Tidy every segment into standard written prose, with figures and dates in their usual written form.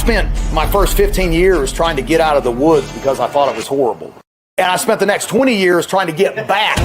spent my first 15 years trying to get out of the woods because I thought it was horrible. And I spent the next 20 years trying to get back.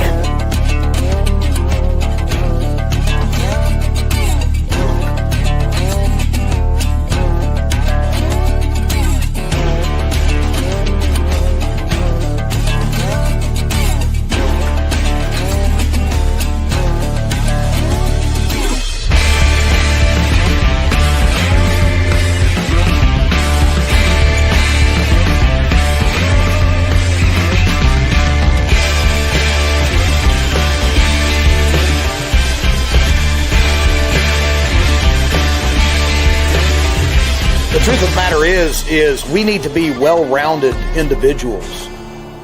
The truth of the matter is we need to be well-rounded individuals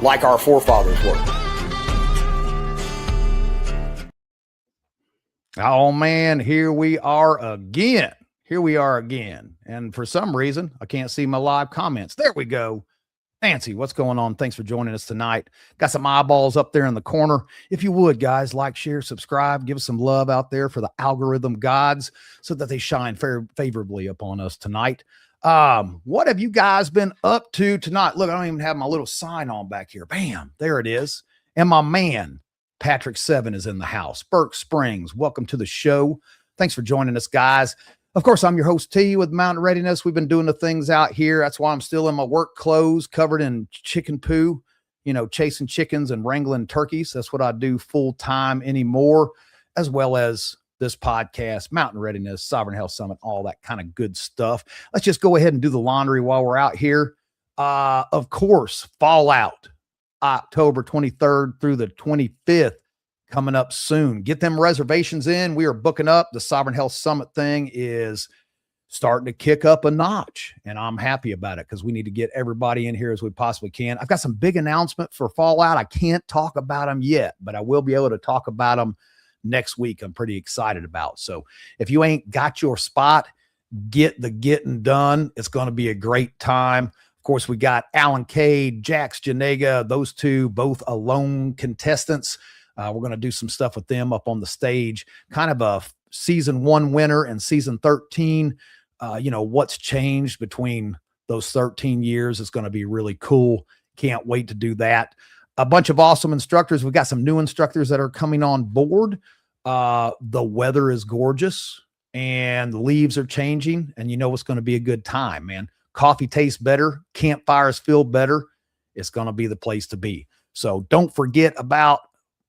like our forefathers were. Oh man, here we are again. And for some reason, I can't see my live comments. There we go. Nancy, what's going on? Thanks for joining us tonight. Got some eyeballs up there in the corner. If you would, guys, like, share, subscribe, give us some love out there for the algorithm gods so that they shine favorably upon us tonight. What have you guys been up to tonight? Look, I don't even have my little sign on back here. Bam, there it is. And my man, Patrick 7 is in the house. Burke Springs, welcome to the show. Thanks for joining us, guys. Of course, I'm your host, T, with Mountain Readiness. We've been doing the things out here. That's why I'm still in my work clothes, covered in chicken poo, you know, chasing chickens and wrangling turkeys. That's what I do full time anymore, as well as this podcast, Mountain Readiness, Sovereign Health Summit, all that kind of good stuff. Let's just go ahead and do the laundry while we're out here. Of course, Fallout, October 23rd through the 25th. Coming up soon. Get them reservations in. We are booking up. The Sovereign Health Summit thing is starting to kick up a notch, and I'm happy about it because we need to get everybody in here as we possibly can. I've got some big announcements for Fallout. I can't talk about them yet, but I will be able to talk about them next week. I'm pretty excited about. So if you ain't got your spot, get the getting done. It's going to be a great time. Of course, we got Alan Cade, Jax Janega, those two, both alone contestants. We're going to do some stuff with them up on the stage, kind of a season 1 winner and season 13. You know, what's changed between those 13 years is going to be really cool. Can't wait to do that. A bunch of awesome instructors. We've got some new instructors that are coming on board. The weather is gorgeous and the leaves are changing, and you know it's going to be a good time, man. Coffee tastes better. Campfires feel better. It's going to be the place to be. So don't forget about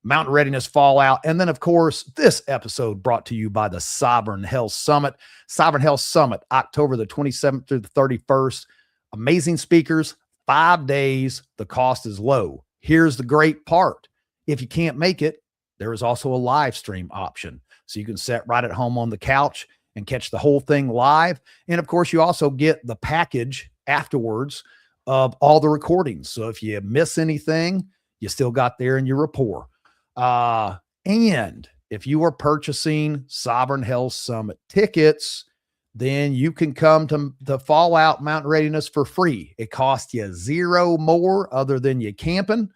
Mountain Readiness Fallout. And then, of course, this episode brought to you by the Sovereign Health Summit. Sovereign Health Summit, October the 27th through the 31st. Amazing speakers, 5 days. The cost is low. Here's the great part. If you can't make it, there is also a live stream option. So you can sit right at home on the couch and catch the whole thing live. And, of course, you also get the package afterwards of all the recordings. So if you miss anything, you still got there in your rapport. And if you are purchasing Sovereign Health Summit tickets, then you can come to the Fallout Mountain Readiness for free. It costs you zero more other than you camping.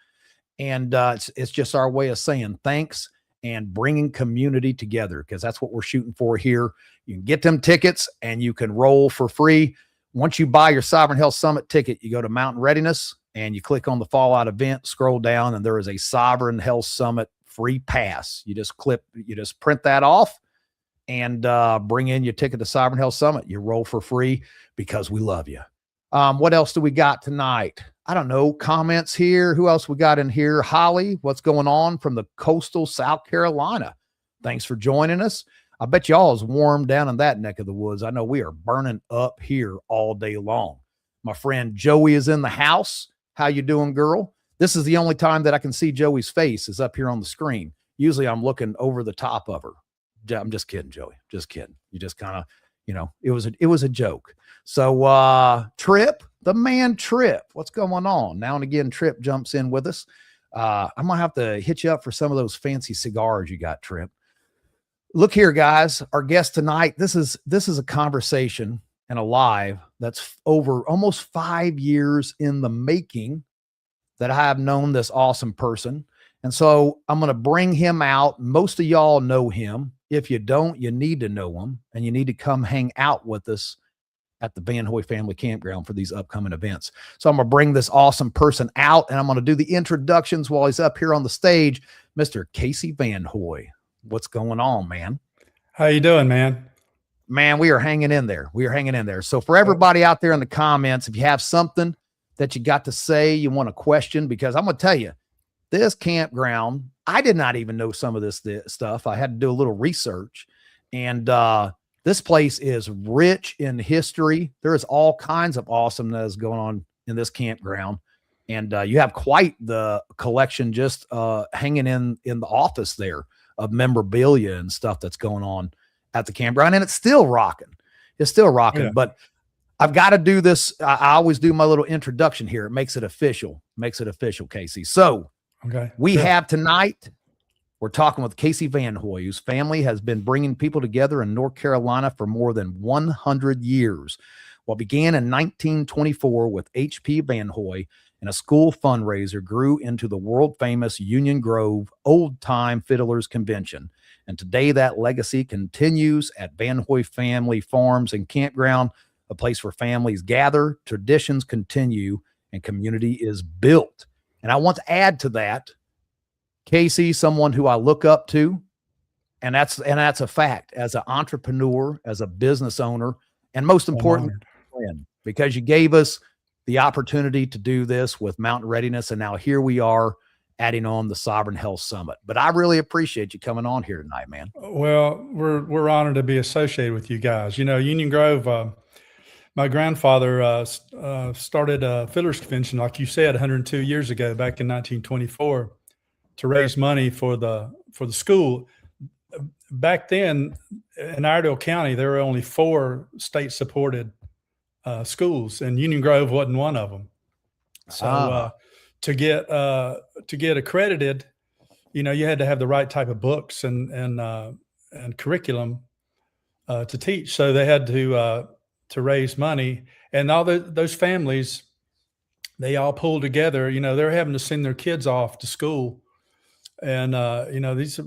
And it's just our way of saying thanks and bringing community together, because that's what we're shooting for here. You can get them tickets and you can roll for free. Once you buy your Sovereign Health Summit ticket, you go to Mountain Readiness and you click on the Fallout event, scroll down, and there is a Sovereign Health Summit free pass. You just print that off and bring in your ticket to Sovereign Health Summit. You roll for free because we love you. What else do we got tonight? I don't know. Comments here. Who else we got in here? Holly, what's going on from the coastal South Carolina? Thanks for joining us. I bet y'all is warm down in that neck of the woods. I know we are burning up here all day long. My friend Joey is in the house. How you doing, girl? This is the only time that I can see Joey's face is up here on the screen. Usually I'm looking over the top of her. I'm just kidding, Joey. Just kidding. You just kind of, you know, it was a joke. So Trip, the man Trip, what's going on? Now and again, Trip jumps in with us. I'm going to have to hit you up for some of those fancy cigars you got, Trip. Look here, guys, our guest tonight, this is a conversation – and a live that's over almost 5 years in the making that I have known this awesome person. And so I'm going to bring him out. Most of y'all know him. If you don't, you need to know him, and you need to come hang out with us at the VanHoy Family Campground for these upcoming events. So I'm going to bring this awesome person out, and I'm going to do the introductions while he's up here on the stage. Mr. Casey VanHoy. What's going on, man? How you doing, man? Man, we are hanging in there. We are hanging in there. So for everybody out there in the comments, if you have something that you got to say, you want a question, because I'm going to tell you, this campground, I did not even know some of this stuff. I had to do a little research, and this place is rich in history. There is all kinds of awesomeness going on in this campground. And you have quite the collection just hanging in the office there of memorabilia and stuff that's going on at the campground. And it's still rocking. It's still rocking. Yeah. But I've got to do this. I always do my little introduction here. It makes it official. Makes it official, Casey. So we have tonight, we're talking with Casey VanHoy, whose family has been bringing people together in North Carolina for more than 100 years. What began in 1924 with H.P. VanHoy and a school fundraiser grew into the world-famous Union Grove Old-Time Fiddlers Convention. And today that legacy continues at VanHoy Family Farms and Campground, a place where families gather, traditions continue, and community is built. And I want to add to that, Casey, someone who I look up to, and that's a fact, as an entrepreneur, as a business owner, and most importantly, because you gave us the opportunity to do this with Mountain Readiness, and now here we are adding on the Sovereign Health Summit. But I really appreciate you coming on here tonight, man. Well, we're honored to be associated with you guys. You know, Union Grove, my grandfather started a Fiddlers Convention, like you said, 102 years ago, back in 1924, to raise money for the school. Back then, in Iredell County, there were only 4 state-supported schools, and Union Grove wasn't one of them. So to get accredited, you know, you had to have the right type of books and curriculum to teach. So they had to raise money, and all those families, they all pulled together. You know, they're having to send their kids off to school, and you know, these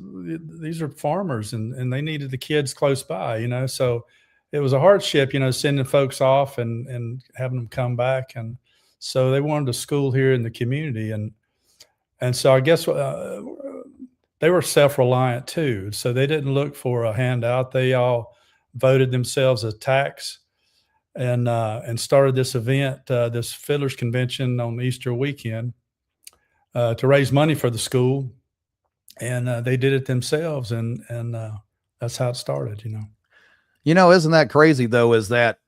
are farmers, and they needed the kids close by. You know, so it was a hardship, you know, sending folks off and having them come back. And so they wanted a school here in the community. And so I guess they were self-reliant too. So they didn't look for a handout. They all voted themselves a tax and started this event, this Fiddlers Convention on Easter weekend to raise money for the school. And they did it themselves. And that's how it started, you know. You know, isn't that crazy though, is that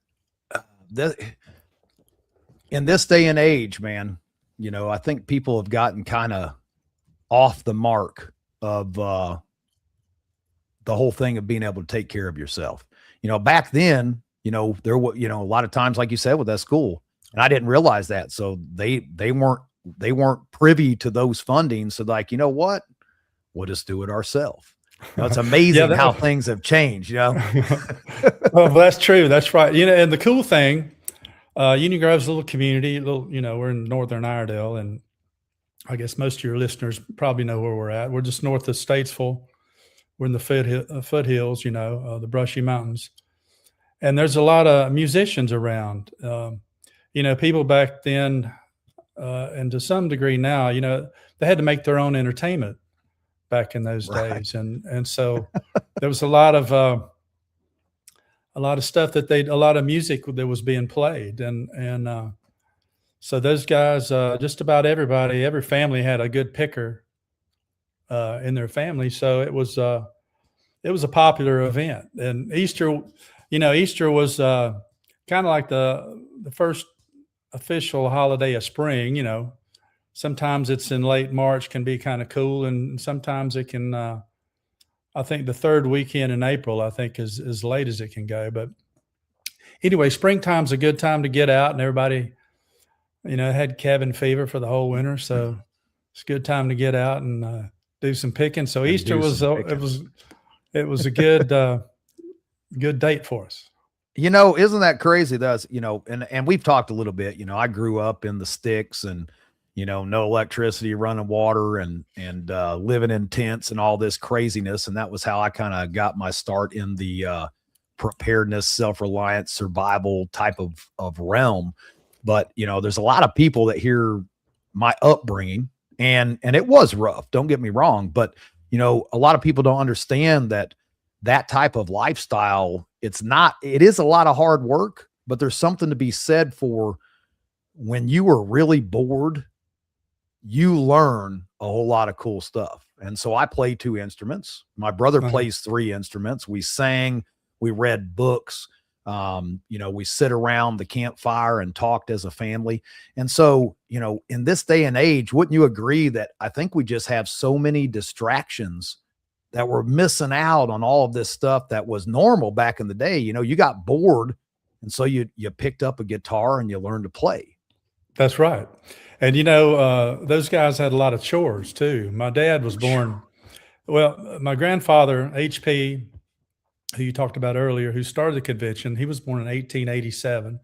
in this day and age, man, you know, I think people have gotten kind of off the mark of the whole thing of being able to take care of yourself. You know, back then, you know, there were, you know, a lot of times, like you said, with that school, and I didn't realize that. So they weren't privy to those fundings. So like, you know what, we'll just do it ourselves. You know, it's amazing how things have changed, you know? Well, that's true. That's right. You know, and the cool thing, Union Grove's a little community, you know, we're in northern Iredell, and I guess most of your listeners probably know where we're at. We're just north of Statesville. We're in the foothills, you know, the Brushy Mountains. And there's a lot of musicians around. You know, people back then, and to some degree now, you know, they had to make their own entertainment back in those days. And so there was a lot of stuff a lot of music that was being played. And so those guys, just about every family had a good picker in their family. So it was a popular event. And Easter, you know, Easter was kind of like the first official holiday of spring. You know, sometimes it's in late March, can be kind of cool, and sometimes it can. I think the third weekend in April, I think, is as late as it can go. But anyway, springtime's a good time to get out, and everybody, you know, had cabin fever for the whole winter, so it's a good time to get out and do some picking. So Easter was it was a good good date for us. You know, isn't that crazy? That's, you know, and we've talked a little bit. You know, I grew up in the sticks, and you know, no electricity, running water, and living in tents and all this craziness. And that was how I kind of got my start in the preparedness, self-reliance, survival type of realm. But, there's a lot of people that hear my upbringing, and it was rough. Don't get me wrong. But, a lot of people don't understand that type of lifestyle. It is a lot of hard work, but there's something to be said for when you are really bored, you learn a whole lot of cool stuff. And so I play 2 instruments. My brother plays 3 instruments. We sang, we read books. We sit around the campfire and talked as a family. And so, in this day and age, wouldn't you agree that I think we just have so many distractions that we're missing out on all of this stuff that was normal back in the day? You got bored, and so you picked up a guitar and you learned to play. That's right. And, those guys had a lot of chores too. My dad was born, my grandfather, HP, who you talked about earlier, who started the convention, he was born in 1887.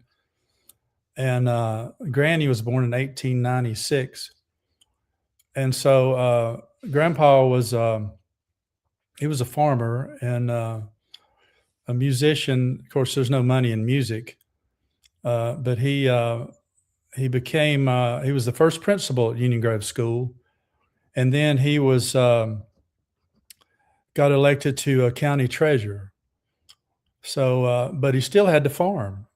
And Granny was born in 1896. And so Grandpa was, he was a farmer and a musician. Of course, there's no money in music, but he became, he was the first principal at Union Grove School. And then he was, got elected to a county treasurer. So, but he still had to farm,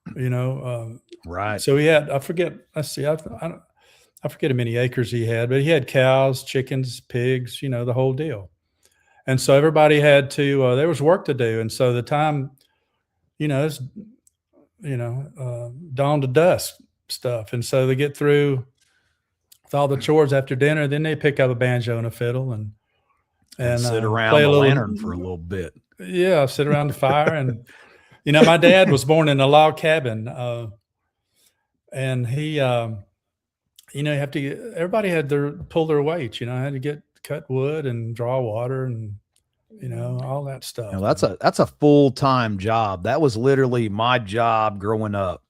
right. So he had, I forget how many acres he had, but he had cows, chickens, pigs, the whole deal. And so everybody had to, there was work to do. And so the time, it's, dawn to dusk stuff. And so they get through with all the chores after dinner, then they pick up a banjo and a fiddle and sit around the lantern for a little bit. Yeah, sit around the fire. And, my dad was born in a log cabin. And he, everybody had pull their weight, had to cut wood and draw water and, all that stuff. That's a full-time job. That was literally my job growing up.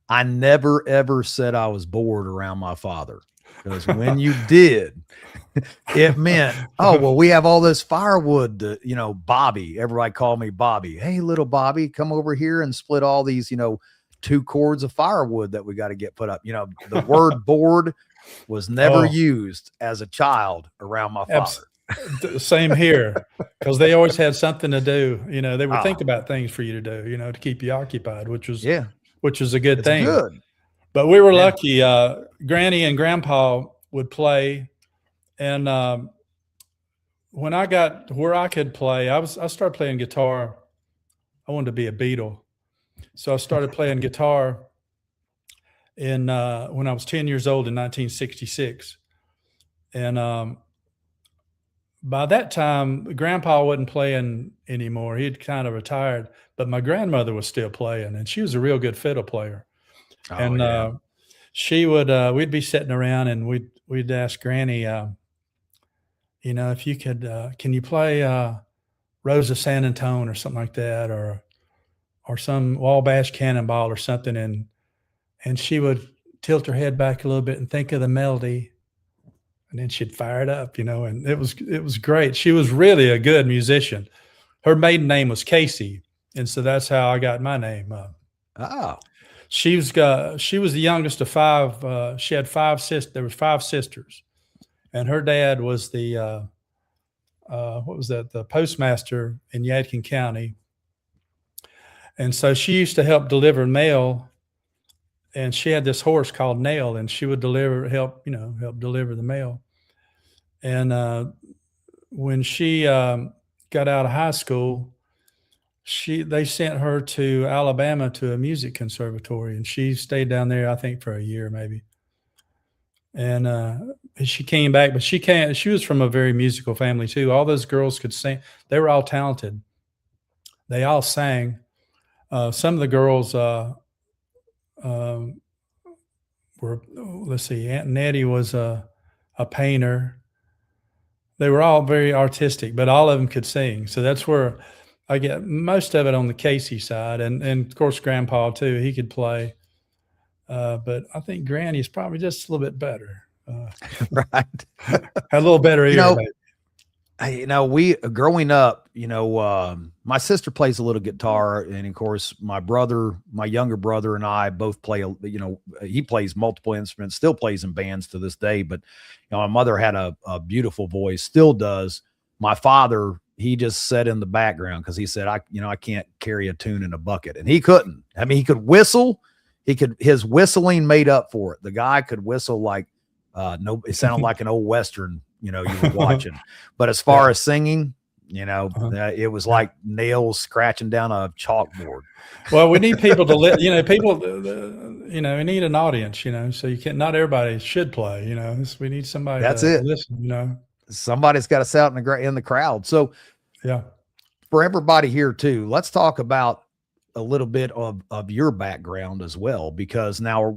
I never, ever said I was bored around my father, because when you did, it meant, oh, well, we have all this firewood to, Bobby, everybody called me Bobby. Hey, little Bobby, come over here and split all these, 2 cords of firewood that we got to get put up. The word bored was never used as a child around my father. Same here, because they always had something to do. They would think about things for you to do, to keep you occupied, which was a good thing. Good. But we were lucky. Granny and Grandpa would play. And when I got where I could play, I started playing guitar. I wanted to be a Beatle. So I started playing guitar when I was 10 years old in 1966. And by that time, Grandpa wasn't playing anymore. He'd kind of retired, but my grandmother was still playing, and she was a real good fiddle player. She would, we'd be sitting around and we'd ask Granny, if you could, can you play Rose of San Antone or something like that, or some Wabash Cannonball or something, and she would tilt her head back a little bit and think of the melody, and then she'd fire it up, and it was great. She was really a good musician. Her maiden name was Casey, and so that's how I got my name. She was the youngest of 5. She had 5 sisters. There was 5 sisters, and her dad was the the postmaster in Yadkin County. And so she used to help deliver mail, and she had this horse called Nail, and she would help deliver the mail. And when she got out of high school, they sent her to Alabama to a music conservatory, and she stayed down there, I think, for a year maybe. And she came back, but she was from a very musical family too. All those girls could sing. They were all talented. They all sang. Some of the girls were, let's see, Aunt Nettie was a painter. They were all very artistic, but all of them could sing. So that's where I get most of it on the Casey side. And of course, Grandpa too, he could play. But I think Granny's probably just a little bit better. Right. Had a little better ear. we growing up, my sister plays a little guitar, and of course my younger brother and I both play, he plays multiple instruments, still plays in bands to this day. But, my mother had a beautiful voice, still does. My father, he just sat in the background because he said, I can't carry a tune in a bucket, and he couldn't. I mean, he could whistle. His whistling made up for it. The guy could whistle like, it sounded like an old Western, you were watching. But as far as singing, it was like nails scratching down a chalkboard. Well, we need people to we need an audience, so you can't, not everybody should play, we need somebody to listen, Somebody's got to sit out in the crowd. So yeah, for everybody here too, let's talk about a little bit of your background as well, because now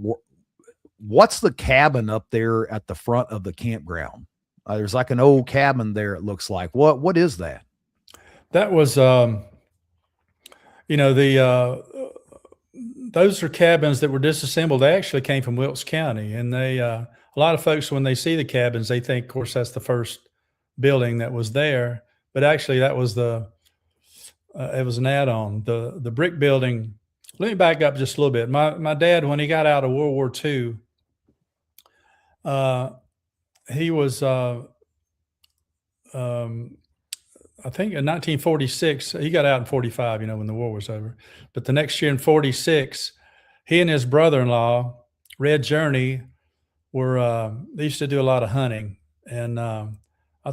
what's the cabin up there at the front of the campground? There's like an old cabin there. It looks like. What is that? That was, those are cabins that were disassembled. They actually came from Wilkes County, and a lot of folks, when they see the cabins, they think, of course, that's the first building that was there, but actually that was it was an add-on. The brick building. Let me back up just a little bit. My dad, when he got out of World War II, he was, I think in 1946, he got out in 45, when the war was over. But the next year in 46, he and his brother-in-law, Red Journey, they used to do a lot of hunting. And I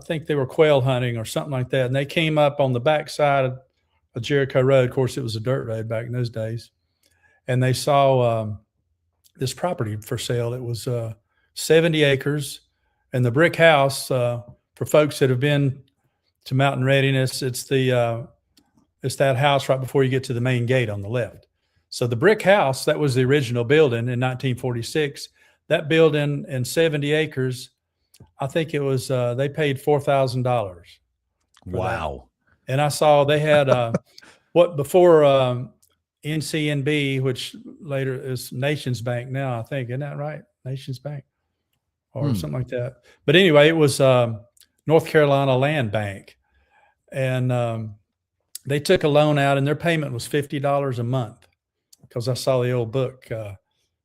think they were quail hunting or something like that. And they came up on the backside of Jericho Road. Of course, it was a dirt road back in those days. And they saw this property for sale. It was 70 acres. And the brick house, for folks that have been to Mountain Readiness, it's that house right before you get to the main gate on the left. So the brick house, that was the original building in 1946. That building in 70 acres, I think it was, they paid $4,000. Wow. That. And I saw they had before NCNB, which later is Nations Bank now, I think. Isn't that right? Nations Bank or something like that. But anyway, it was North Carolina Land Bank. And they took a loan out, and their payment was $50 a month, because I saw the old book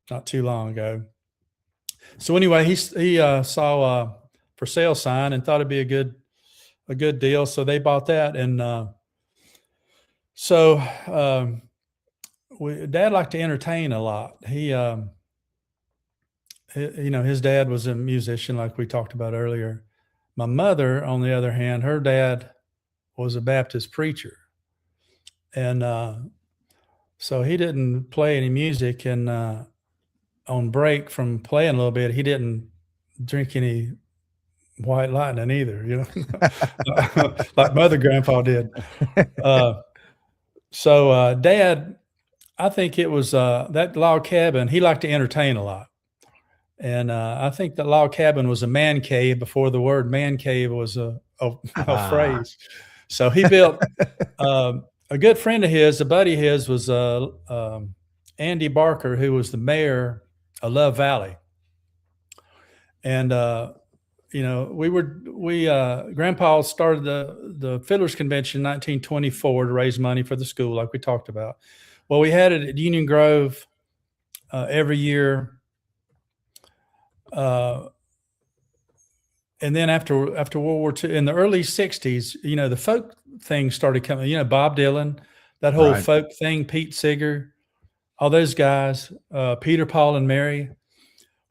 not too long ago. So anyway, he saw a for sale sign and thought it'd be a good deal. So they bought that. And Dad liked to entertain a lot. His dad was a musician, like we talked about earlier. My mother, on the other hand, her dad was a Baptist preacher. And so he didn't play any music. And on break from playing a little bit, he didn't drink any White Lightning either, like my other grandpa did. So Dad, I think it was that log cabin, he liked to entertain a lot. And I think the log cabin was a man cave before the word man cave was a phrase. So he built a good friend of his, a buddy of his, was Andy Barker, who was the mayor of Love Valley. And Grandpa started the Fiddlers Convention in 1924 to raise money for the school, like we talked about. Well, we had it at Union Grove every year. And then after World War II, in the early 60s, the folk thing started coming, Bob Dylan, that whole folk thing, Pete Seeger, all those guys, Peter, Paul, and Mary.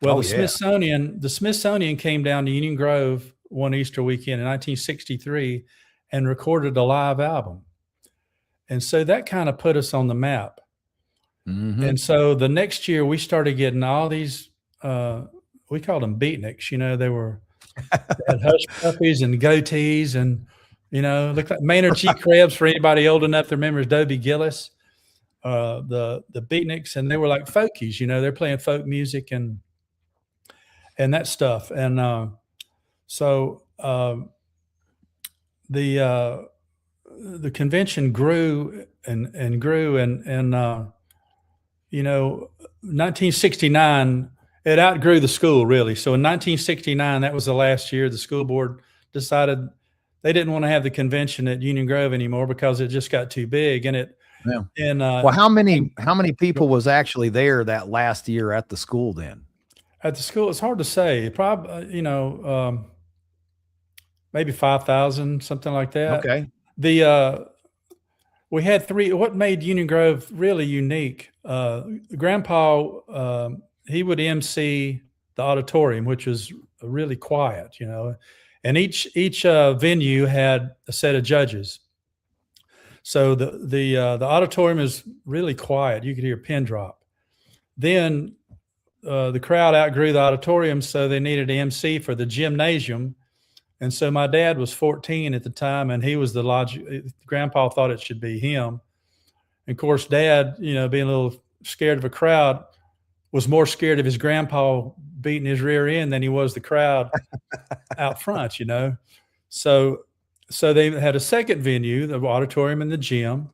Well, the Smithsonian came down to Union Grove one Easter weekend in 1963 and recorded a live album. And so that kind of put us on the map. Mm-hmm. And so the next year we started getting all these, we called them beatniks, they had hush puppies and goatees and, looked like Maynard G. Krebs, for anybody old enough that remembers Dobie Gillis, the beatniks, and they were like folkies, they're playing folk music and that stuff. And so the convention grew and grew, and 1969, it outgrew the school, really. So in 1969, that was the last year, the school board decided they didn't want to have the convention at Union Grove anymore because it just got too big. And well, how many people was actually there that last year at the school then? At the school, it's hard to say. Probably, maybe 5,000, something like that. Okay. We had three. What made Union Grove really unique? Grandpa, he would MC the auditorium, which was really quiet, and each venue had a set of judges. So the auditorium is really quiet. You could hear a pin drop. Then the crowd outgrew the auditorium, so they needed an MC for the gymnasium. And so my dad was 14 at the time, and he was Grandpa thought it should be him. And of course, Dad, being a little scared of a crowd, was more scared of his grandpa beating his rear end than he was the crowd out front, So they had a second venue, the auditorium and the gym.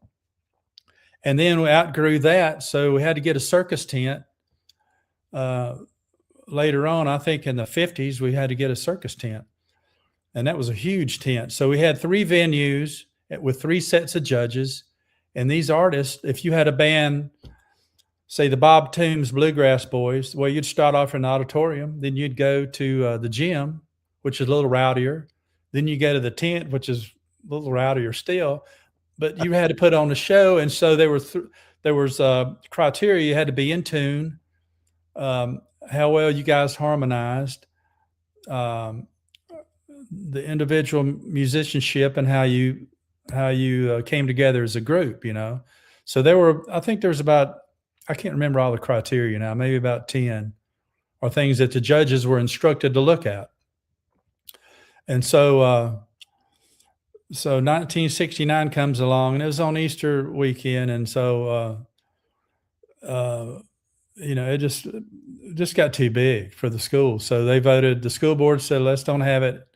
And then we outgrew that, so we had to get a circus tent. Later on, I think in the 50s, we had to get a circus tent. And that was a huge tent. So we had 3 venues with 3 sets of judges. And these artists, if you had a band, say the Bob Toombs Bluegrass Boys, well, you'd start off in the auditorium. Then you'd go to the gym, which is a little rowdier. Then you go to the tent, which is a little rowdier still. But you had to put on a show. And so there was criteria. You had to be in tune, how well you guys harmonized, the individual musicianship, and how you came together as a group, So I think there's about, I can't remember all the criteria now, maybe about 10 or things that the judges were instructed to look at. And so 1969 comes along, and it was on Easter weekend. And so, it just got too big for the school. So they voted, the school board said, let's don't have it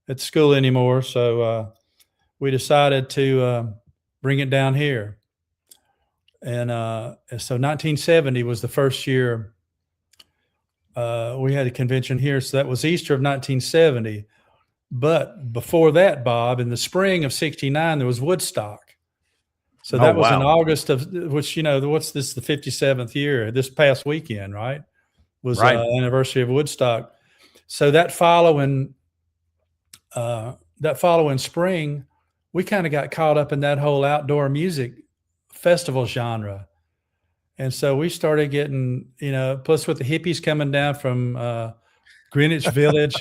at school anymore. So we decided to bring it down here. And so 1970 was the first year we had a convention here. So that was Easter of 1970. But before that, Bob, in the spring of 69, there was Woodstock. So that was in August of which, what's this, the 57th year, this past weekend, right? Was anniversary of Woodstock. So that following spring, we kind of got caught up in that whole outdoor music festival genre. And so we started getting, plus with the hippies coming down from Greenwich Village,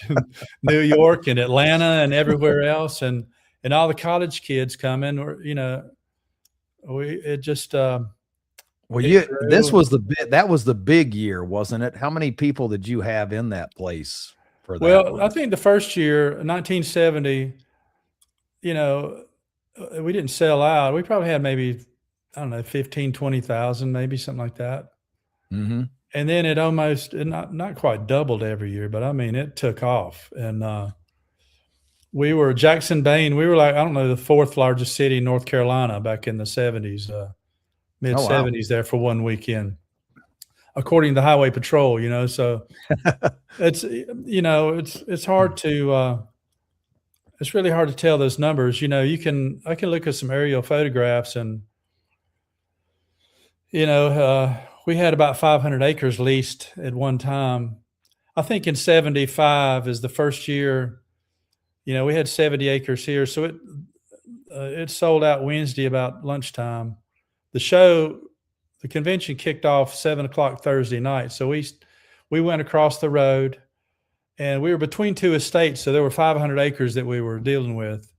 New York and Atlanta and everywhere else, and all the college kids coming, or this was that was the big year, wasn't it? How many people did you have in that place for that? Well, I think the first year, 1970, we didn't sell out. We probably had maybe, I don't know, 15, 20,000, maybe something like that. Mm-hmm. And then it almost, not quite doubled every year, but I mean, it took off. And we were Jackson Bain. We were like, I don't know, the 4th largest city in North Carolina back in the 70s, mid 70s there for one weekend, according to Highway Patrol, so it's, it's hard to, it's really hard to tell those numbers. I can look at some aerial photographs, and, we had about 500 acres leased at one time. I think in 75 is the first year, we had 70 acres here. So it sold out Wednesday about lunchtime. The convention kicked off 7:00 Thursday night. So we went across the road, and we were between 2 estates. So there were 500 acres that we were dealing with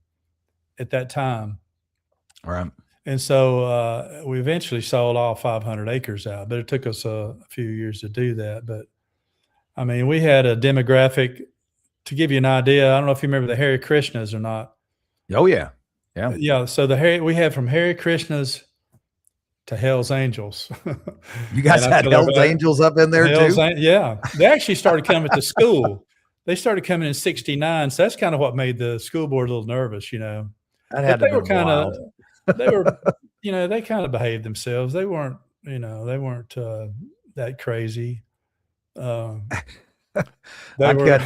at that time. All right. And so we eventually sold all 500 acres out, but it took us a few years to do that. But I mean, we had a demographic, to give you an idea. I don't know if you remember the Hare Krishnas or not. Oh yeah. Yeah. Yeah. So we had from Hare Krishnas to Hell's Angels. You guys had Hell's Angels up in there too? Yeah. They actually started coming to school. They started coming in 69. So that's kind of what made the school board a little nervous, That had they were kind of, they kind of behaved themselves. They weren't, that crazy. They were.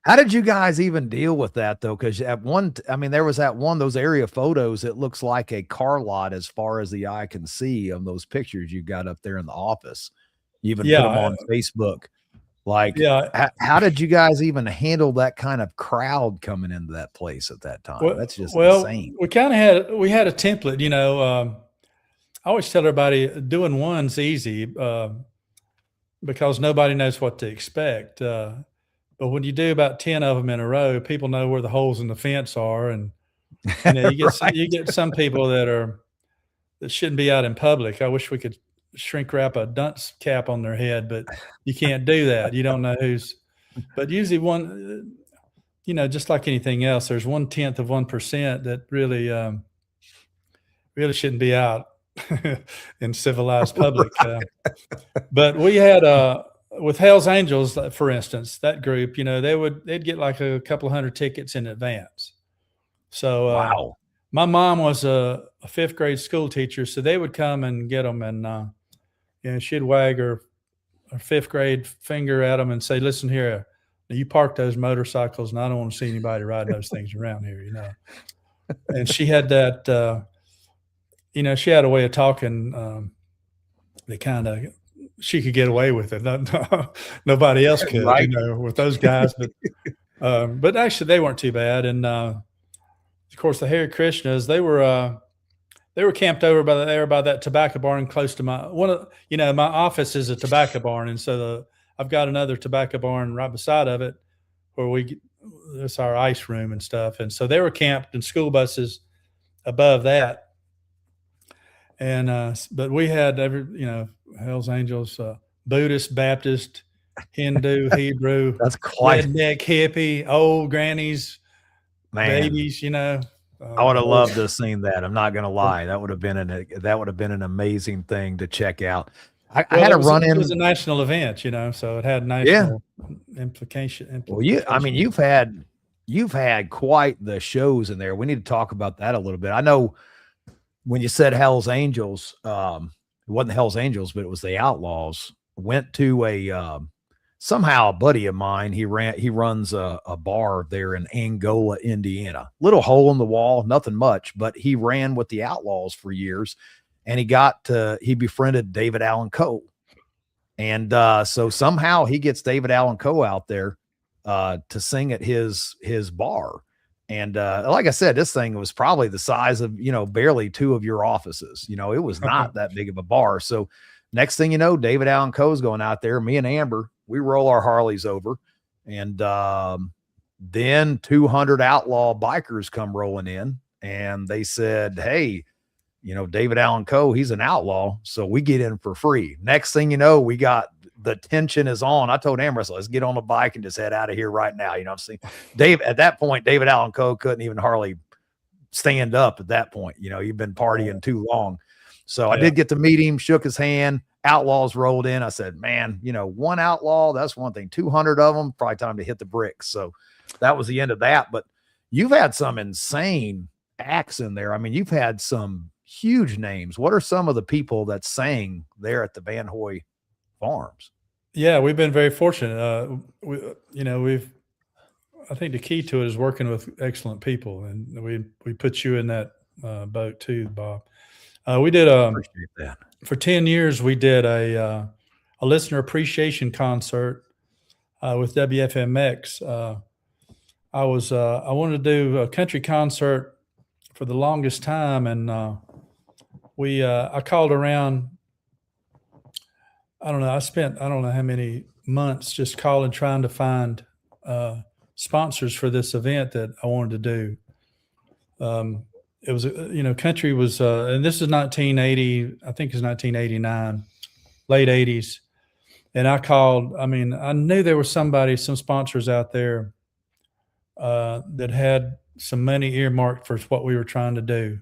How did you guys even deal with that though? Because at one, I mean, there was that one, those area photos. It looks like a car lot as far as the eye can see of those pictures you got up there in the office. You even put them on Facebook. Like, how did you guys even handle that kind of crowd coming into that place at that time? That's just insane. We had a template, you know. I always tell everybody doing one's easy because nobody knows what to expect. But when you do about 10 of them in a row, people know where the holes in the fence are. And you know, you get some people that shouldn't be out in public. I wish we could shrink wrap a dunce cap on their head, but you can't do that. You don't know but usually one, you know, just like anything else, there's 1/10 of 1% that really shouldn't be out in civilized public. But we had, with Hell's Angels, for instance, that group, you know, they'd get like a couple hundred tickets in advance. So wow. My mom was a 5th grade school teacher, so they would come and get them, and you know, she'd wag her 5th grade finger at them and say, "Listen here, you park those motorcycles, and I don't want to see anybody riding those things around here," you know. And she had that, you know, she had a way of talking that she could get away with it. Nobody else could, right. You know, with those guys. But actually, they weren't too bad. And of course, the Hare Krishnas, they were camped over by that tobacco barn close to my office is a tobacco barn, and so I've got another tobacco barn right beside of it where it's our ice room and stuff. And so they were camped in school buses above that. And but we had Hell's Angels, Buddhist, Baptist, Hindu, Hebrew, that's quite redneck, hippie, old grannies, babies, you know. I would have loved to have seen that. I'm not going to lie. That would have been an amazing thing to check out. I had to run in. It was a national event, you know, so it had national implication. Well, you've had quite the shows in there. We need to talk about that a little bit. I know when you said Hell's Angels, it wasn't Hell's Angels, but it was the Outlaws. Went to somehow a buddy of mine, he runs a bar there in Angola, Indiana. Little hole in the wall, nothing much, but he ran with the Outlaws for years, and he befriended David Allan Coe. And so somehow he gets David Allan Coe out there to sing at his bar. And like I said, this thing was probably the size of, you know, barely 2 of your offices. You know, it was not that big of a bar. So next thing you know, David Allan Coe's going out there. Me and Amber, we roll our Harleys over. And then 200 outlaw bikers come rolling in. And they said, "Hey, you know, David Allan Coe, he's an outlaw. So we get in for free." Next thing you know, the tension is on. I told Amber, "Let's get on the bike and just head out of here right now." You know what I'm saying? At that point, David Allan Coe couldn't even hardly stand up at that point. You know, you've been partying too long. So I did get to meet him, shook his hand. Outlaws rolled in. I said, "Man, you know, 1 outlaw, that's one thing. 200 of them, probably time to hit the bricks." So that was the end of that. But you've had some insane acts in there. I mean, you've had some huge names. What are some of the people that sang there at the VanHoy Farms? Yeah, we've been very fortunate. I think the key to it is working with excellent people, and we put you in that boat too, Bob. We did appreciate that. For 10 years. We did a listener appreciation concert with WFMX. I wanted to do a country concert for the longest time, and I called around. I don't know. I don't know how many months just calling, trying to find sponsors for this event that I wanted to do. It was, country was, and this is 1980, I think it's 1989, late 80s. And I called, I knew there was some sponsors out there that had some money earmarked for what we were trying to do.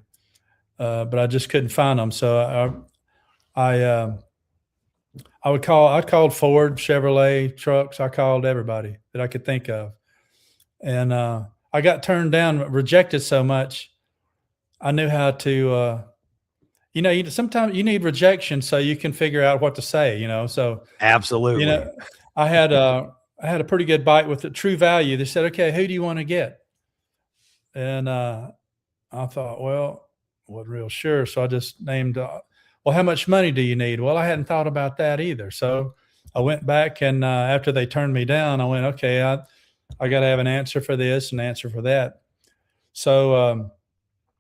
But I just couldn't find them. So I called Ford, Chevrolet, trucks. I called everybody that I could think of. And I got turned down, rejected so much. I knew how to, sometimes you need rejection so you can figure out what to say, So absolutely, I had I had a pretty good bite with the True Value. They said, okay, who do you want to get? And I thought, well, wasn't real sure. So I just named, well, how much money do you need? Well, I hadn't thought about that either. So I went back, and after they turned me down, I went, okay, I got to have an answer for this and an answer for that. So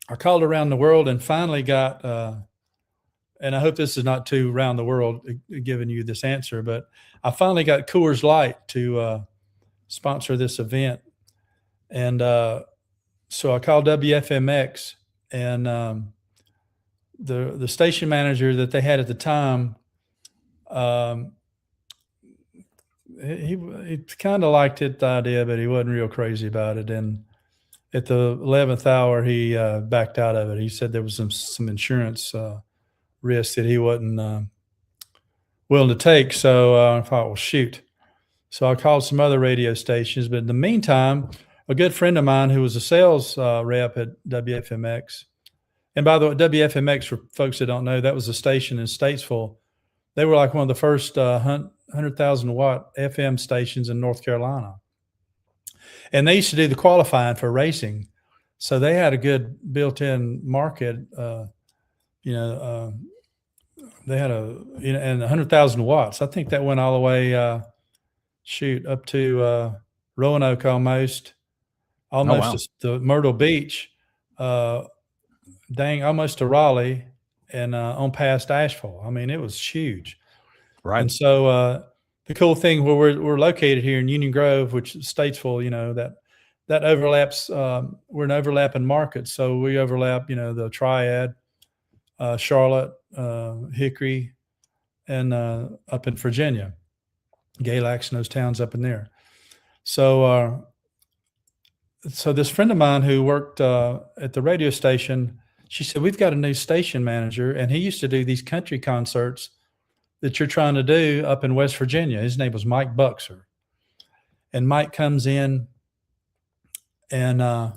I called around the world and finally got, and I hope this is not too around the world giving you this answer, but I finally got Coors Light to sponsor this event. And so I called WFMX, and the station manager that they had at the time, he kind of liked it, the idea, but he wasn't real crazy about it. And at the 11th hour, he backed out of it. He said there was some insurance risk that he wasn't willing to take. So I thought, well, shoot. So I called some other radio stations. But in the meantime, a good friend of mine who was a sales rep at WFMX, and by the way, WFMX, for folks that don't know, that was a station in Statesville. They were like one of the first 100,000 watt FM stations in North Carolina. And they used to do the qualifying for racing. So they had a good built-in market, they had and 100,000 watts. I think that went all the way, up to Roanoke almost to Myrtle Beach, almost to Raleigh, and on past Asheville. I mean, it was huge. Right. And so the cool thing where we're located here in Union Grove, which is Statesville, that overlaps. We're an overlapping market, so we overlap, the Triad, Charlotte, Hickory, and up in Virginia, Galax and those towns up in there. So this friend of mine who worked at the radio station, she said, we've got a new station manager, and he used to do these country concerts that you're trying to do up in West Virginia. His name was Mike Buxer. And Mike comes in, and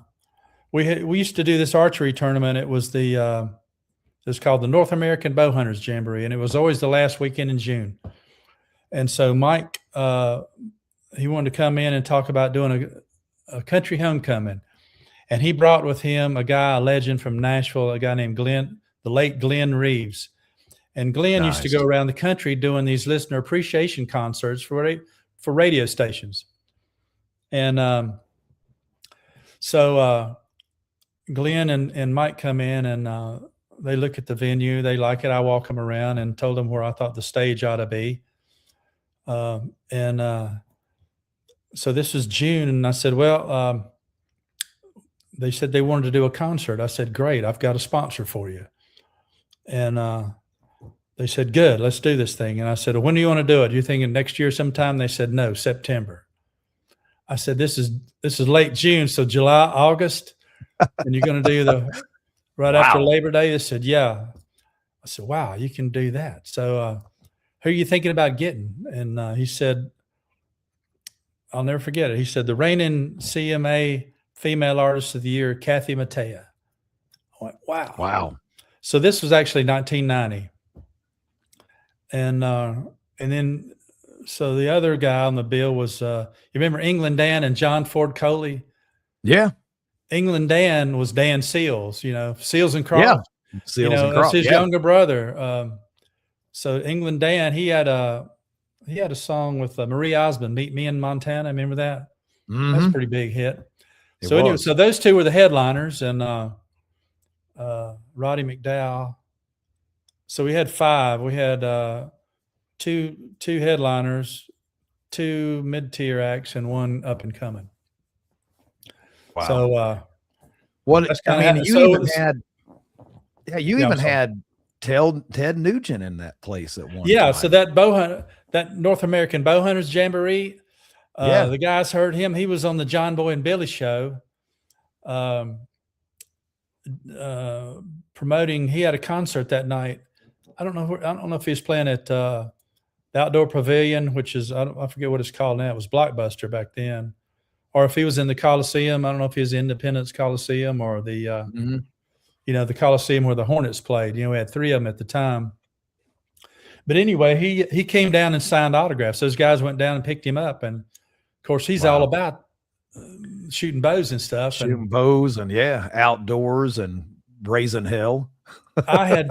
we used to do this archery tournament. It was it's called the North American Bowhunters Jamboree, and it was always the last weekend in June. And so Mike, he wanted to come in and talk about doing a country homecoming. And he brought with him a legend from Nashville, a guy named Glenn, the late Glenn Reeves. And Glenn used to go around the country doing these listener appreciation concerts for radio stations. And so Glenn and Mike come in, and they look at the venue. They like it. I walk them around and told them where I thought the stage ought to be. So this was June, and I said, well, they said they wanted to do a concert. I said, great, I've got a sponsor for you. And they said, good, let's do this thing. And I said, well, when do you want to do it? You thinking next year sometime? They said, no, September. I said, this is late June, so July, August, and you're going to do right after Labor Day? They said, yeah. I said, wow, you can do that. So who are you thinking about getting? And he said, I'll never forget it. He said, the reigning CMA Female Artist of the Year, Kathy Mattea. I went, wow. Wow. So this was actually 1990. And then, so the other guy on the bill was, you remember England Dan and John Ford Coley? Yeah. England Dan was Dan Seals, Seals and Cross. Yeah. Seals and Cross. That's his younger brother. So England Dan, he had a song with Marie Osmond, Meet Me in Montana. Remember that? Mm-hmm. That's a pretty big hit. So anyway, so those two were the headliners, and Roddy McDowell. So we had five. We had two headliners, two mid-tier acts, and one up and coming. Wow. So you even had Ted Nugent in that place at one time. Yeah, so that North American Bowhunters Jamboree, the guys heard him. He was on the John Boy and Billy show, promoting. He had a concert that night. I don't know if he was playing at the Outdoor Pavilion, which is I forget what it's called now. It was Blockbuster back then, or if he was in the Coliseum. I don't know if he was Independence Coliseum or the the Coliseum where the Hornets played. We had three of them at the time. But anyway, he came down and signed autographs. Those guys went down and picked him up, and Of course, he's Wow. all about shooting bows and stuff. Shooting bows and outdoors and raising hell. I had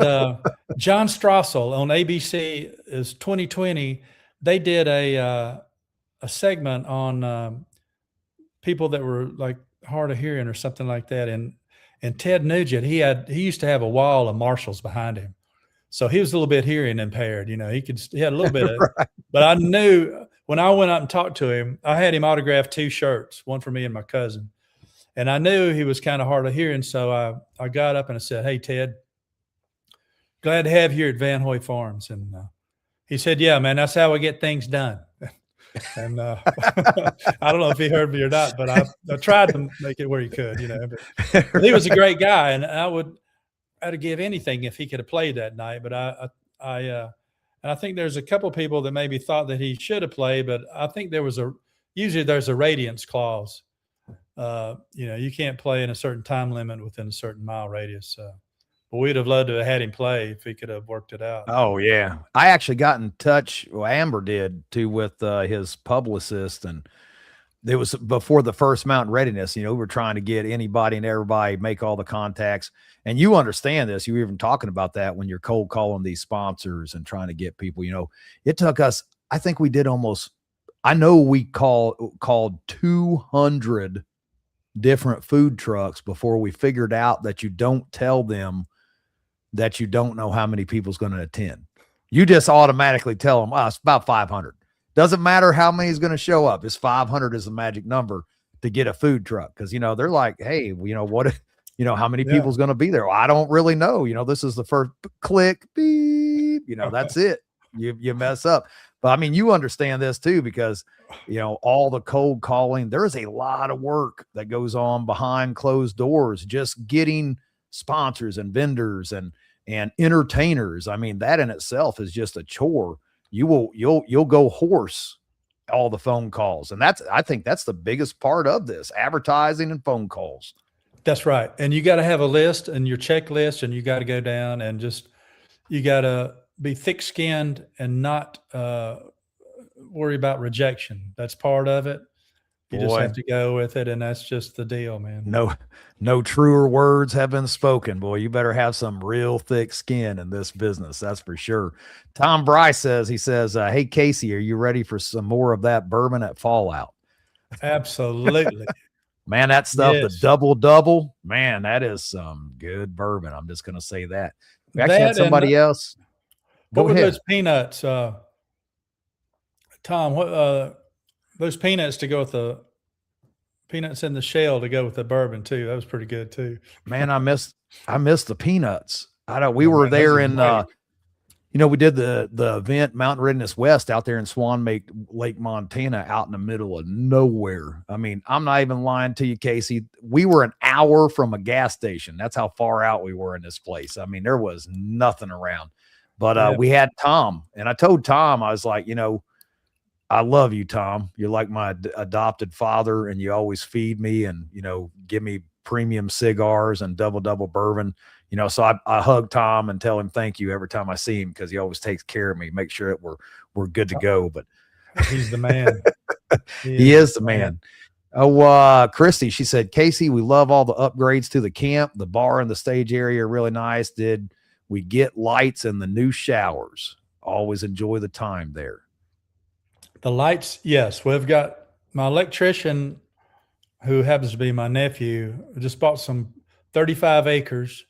John Strassel on ABC is 2020. They did a segment on people that were like hard of hearing or something like that. And Ted Nugent, he used to have a wall of marshals behind him. So he was a little bit hearing impaired. He had a little bit of, Right. but I knew when I went up and talked to him, I had him autograph 2 shirts, one for me and my cousin. And I knew he was kind of hard of hearing. So I got up and I said, "Hey, Ted, glad to have you here at VanHoy Farms." And he said, "Yeah, man, that's how we get things done." And I don't know if he heard me or not, but I tried to make it where he could, but he was a great guy. And I'd give anything if he could have played that night. But I think there's a couple of people that maybe thought that he should have played, but I think usually there's a radiance clause. You can't play in a certain time limit within a certain mile radius. But we'd have loved to have had him play if he could have worked it out. Oh yeah. I actually got in touch, Amber did too, with his publicist, and it was before the first Mountain Readiness. We were trying to get anybody and everybody, make all the contacts. And you understand this. You were even talking about that when you're cold calling these sponsors and trying to get people. It took us, I think we did we called 200 different food trucks before we figured out that you don't tell them that you don't know how many people's going to attend. You just automatically tell them, it's about 500. Doesn't matter how many is going to show up. It's 500 is the magic number to get a food truck. Cause they're like, hey, what, how many people's going to be there? Well, I don't really know. This is the first click, beep, that's it. You mess up. But I mean, you understand this too, because, all the cold calling, there is a lot of work that goes on behind closed doors, just getting sponsors and vendors and entertainers. I mean, that in itself is just a chore. You'll go hoarse all the phone calls. And I think that's the biggest part of this, advertising and phone calls. That's right. And you got to have a list and your checklist, and you got to go down and you got to be thick skinned and not worry about rejection. That's part of it. You just have to go with it. And that's just the deal, man. No truer words have been spoken. Boy, you better have some real thick skin in this business. That's for sure. Tom Bryce says, hey, Casey, are you ready for some more of that bourbon at Fallout? Absolutely. Man, that stuff, yes. The double, man, that is some good bourbon. I'm just going to say that. We actually had somebody else. What were those peanuts? Tom, those peanuts to go with the peanuts in the shell to go with the bourbon too. That was pretty good too. Man, I missed the peanuts. We were there in, we did the event Mountain Readiness West out there in Swan Lake, Montana, out in the middle of nowhere. I mean, I'm not even lying to you, Casey. We were an hour from a gas station. That's how far out we were in this place. I mean, there was nothing around, but we had Tom, and I told Tom, I was like, I love you, Tom. You're like my adopted father, and you always feed me and, give me premium cigars and double bourbon, so I hug Tom and tell him thank you every time I see him, because he always takes care of me, make sure that we're good to go. But he's the man. He is the man. Oh, Christy, she said, Casey, we love all the upgrades to the camp. The bar and the stage area are really nice. Did we get lights and the new showers? Always enjoy the time there. The lights, yes. We've got my electrician, who happens to be my nephew, just bought some 35 acres,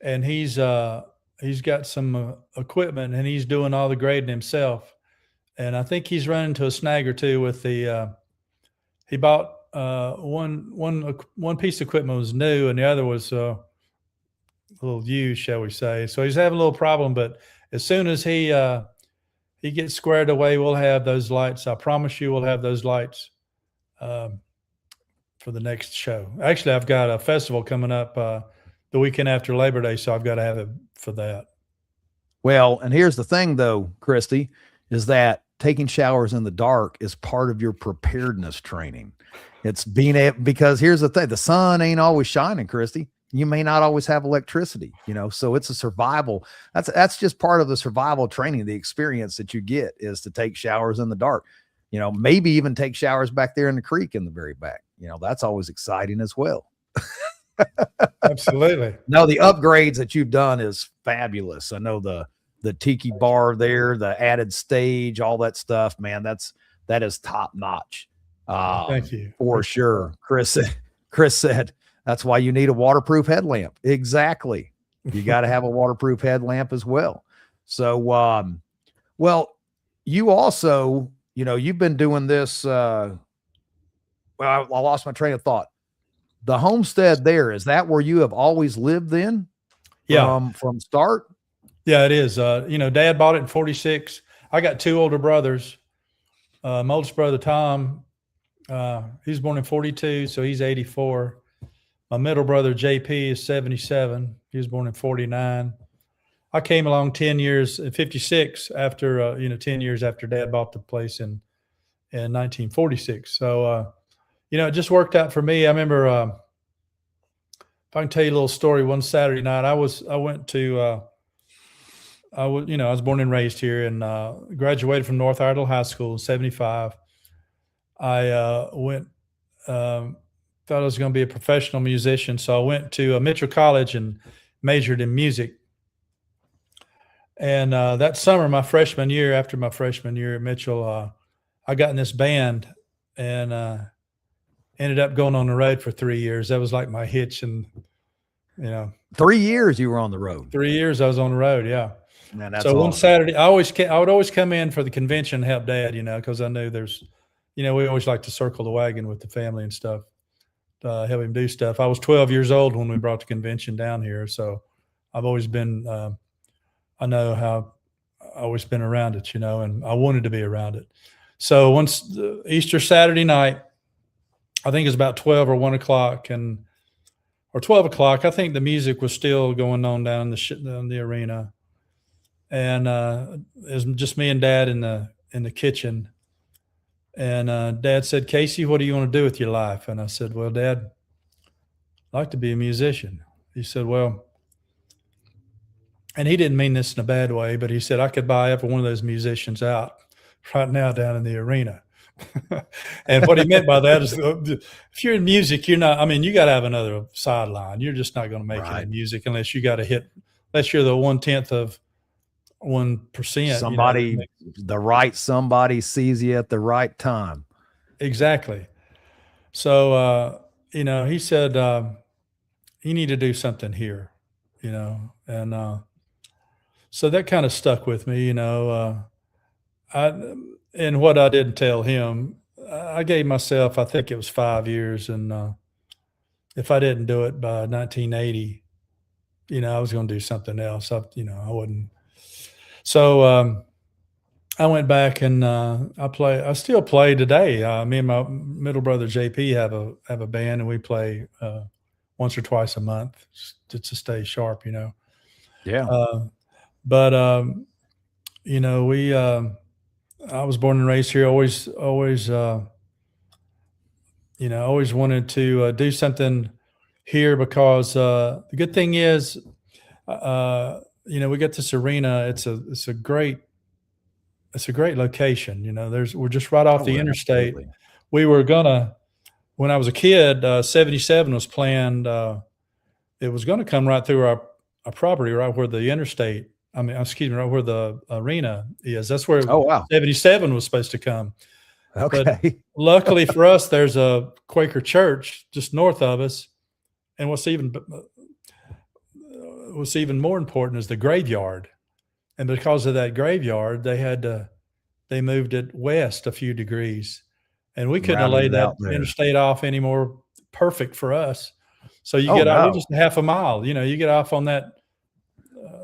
and he's got some equipment, and he's doing all the grading himself. And I think he's running into a snag or two with he bought one piece of equipment was new, and the other was a little used, shall we say. So he's having a little problem, but as soon as he gets squared away, we'll have those lights. I promise you we'll have those lights for the next show. Actually, I've got a festival coming up the weekend after Labor Day, so I've got to have it for that. Well, and here's the thing, though, Christy, is that taking showers in the dark is part of your preparedness training. It's because here's the thing, the sun ain't always shining, Christy. You may not always have electricity, so it's a survival. That's just part of the survival training. The experience that you get is to take showers in the dark. you know, maybe even take showers back there in the creek in the very back. You know, that's always exciting as well. Absolutely. No, the upgrades that you've done is fabulous. I know the tiki bar there, the added stage, all that stuff, man. That is top notch. Thank you. For sure. Chris said that's why you need a waterproof headlamp. Exactly. You got to have a waterproof headlamp as well. So, well, you also, you know, you've been doing this. Well, I lost my train of thought. The homestead there, is that where you have always lived then? Yeah. From start? Yeah, it is. You know, Dad bought it in 46. I got 2 older brothers. My oldest brother, Tom, he was born in 42, so he's 84. My middle brother, JP, is 77. He was born in 49. I came along 10 years, 56, after, 10 years after Dad bought the place in 1946. So, you know, it just worked out for me. I remember, if I can tell you a little story, one Saturday night, I was born and raised here, and graduated from North Iredell High School in 75. I thought I was going to be a professional musician. So I went to Mitchell College and majored in music. And that summer, after my freshman year at Mitchell, I got in this band and ended up going on the road for 3 years. That was like my hitch. And, you know, 3 years you were on the road. 3 years I was on the road. Yeah. Man, that's so awesome. One Saturday, I would always come in for the convention and help Dad, you know, because I knew we always like to circle the wagon with the family and stuff, help him do stuff. I was 12 years old when we brought the convention down here. So I've always been, I know how I've always been around it, you know, and I wanted to be around it. So once the Easter Saturday night, I think it was about 12 or 1 o'clock or 12 o'clock. I think the music was still going on down in the arena. And it was just me and Dad in the kitchen. And Dad said, "Casey, what do you want to do with your life?" And I said, "Well, Dad, I'd like to be a musician." He said, "Well," and he didn't mean this in a bad way, but he said, "I could buy every one of those musicians out right now down in the arena." And what he meant by that is, if you're in music, you got to have another sideline. You're just not going to make it in music unless you're the 1/10 of 1%. Somebody, the right somebody sees you at the right time. Exactly. So, he said, you need to do something here, you know, and so that kind of stuck with me, you know. And what I didn't tell him, I gave myself, I think it was 5 years. And if I didn't do it by 1980, you know, I was going to do something else. I wouldn't. So I went back and I still play today. Me and my middle brother JP have a band, and we play once or twice a month just to stay sharp, you know. Yeah. You know, I was born and raised here. Always wanted to do something here because the good thing is, you know, we got this arena. It's a great location. You know, we're just right off the interstate. Absolutely. We were when I was a kid, 77 was planned. It was going to come right through our property, right where the interstate. Right where the arena is. That's where 77 was supposed to come. Okay. But luckily for us, there's a Quaker church just north of us. And what's even more important is the graveyard. And because of that graveyard, they moved it west a few degrees. And we couldn't have laid that interstate off any more perfect for us. So you get out just a half a mile. You know, you get off on that